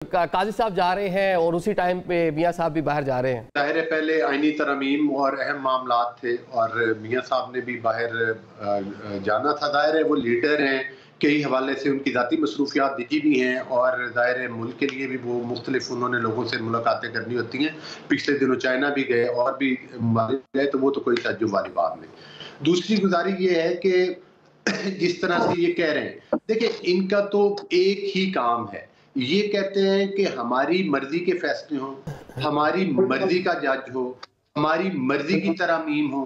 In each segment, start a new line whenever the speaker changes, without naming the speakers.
काजी साहब जा रहे हैं और उसी टाइम पे मियाँ साहब भी बाहर जा रहे हैं।
जाहिर है पहले आईनी तरमीम और अहम मामलात थे और मियाँ साहब ने भी बाहर जाना था। जाहिर है वो लीडर हैं, कई हवाले से उनकी ज़ाती मसरूफियात दिखी भी हैं और ज़ाहिर है मुल्क के लिए भी वो मुख्तलिफ उन्होंने लोगों से मुलाकातें करनी होती हैं। पिछले दिनों चाइना भी गए और भी गए, तो वो तो कोई तज्जुब वाली बात नहीं। दूसरी गुजारिश ये है कि जिस तरह से ये कह रहे हैं, देखिए इनका तो एक ही काम है, ये कहते हैं कि हमारी मर्जी के फैसले हों, हमारी मर्जी का जज हो, हमारी मर्जी की तरमीम हो।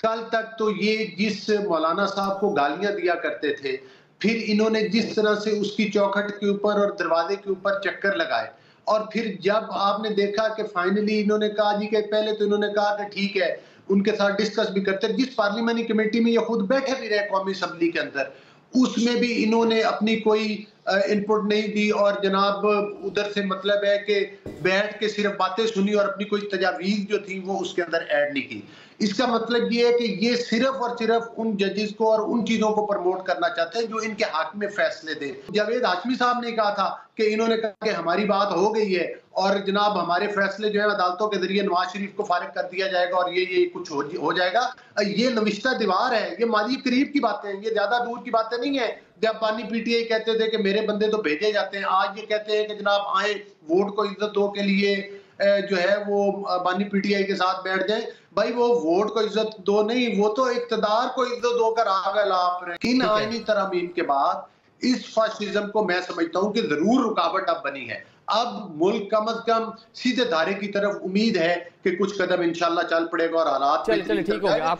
कल तक तो ये जिस मौलाना साहब को गालियां दिया करते थे, फिर इन्होंने जिस तरह से उसकी चौखट के ऊपर और दरवाजे के ऊपर चक्कर लगाए, और फिर जब आपने देखा कि फाइनली इन्होंने कहा जी कि पहले तो इन्होंने कहा कि ठीक है उनके साथ डिस्कस भी करते, जिस पार्लियामेंट्री कमेटी में ये खुद बैठे भी रहे कौमी असम्बली के अंदर, उसमें भी इन्होंने अपनी कोई इनपुट नहीं दी और जनाब उधर से मतलब है कि बैठ के सिर्फ बातें सुनी और अपनी कोई तजावीज जो थी वो उसके अंदर ऐड नहीं की। इसका मतलब ये है कि ये सिर्फ और सिर्फ उन जजेस को और उन चीजों को प्रमोट करना चाहते हैं जो इनके हक में फैसले दे। जावेद हाशमी साहब ने कहा था कि इन्होंने कहा कि हमारी बात हो गई है और जनाब हमारे फैसले जो है अदालतों के जरिए नवाज शरीफ को फारिग कर दिया जाएगा और ये कुछ हो जाएगा। ये नविश्ता दीवार है, ये माली करीब की बातें हैं, ये ज्यादा दूर की बातें नहीं है। जब बानी पीटीआई कहते थे कि मेरे बंदे तो भेजे जाते हैं, आज ये कहते हैं कि जनाब आए वोट को इज्जत दो के लिए जो है वो बानी पीटीआई के साथ बैठ जाए। भाई वो वोट को इज्जत दो नहीं, वो तो इक्तदार को इज्जत दोकर आ गए लाभ रहे। इन आईनी तरमीम के बाद इस फाशिज्म को मैं समझता हूं कि जरूर रुकावट अब बनी है। अब मुल्क कम अज कम सीधे धारे की तरफ उम्मीद है कि कुछ कदम इंशाल्लाह चल पड़ेगा और हालात
चलिए ठीक हो गया।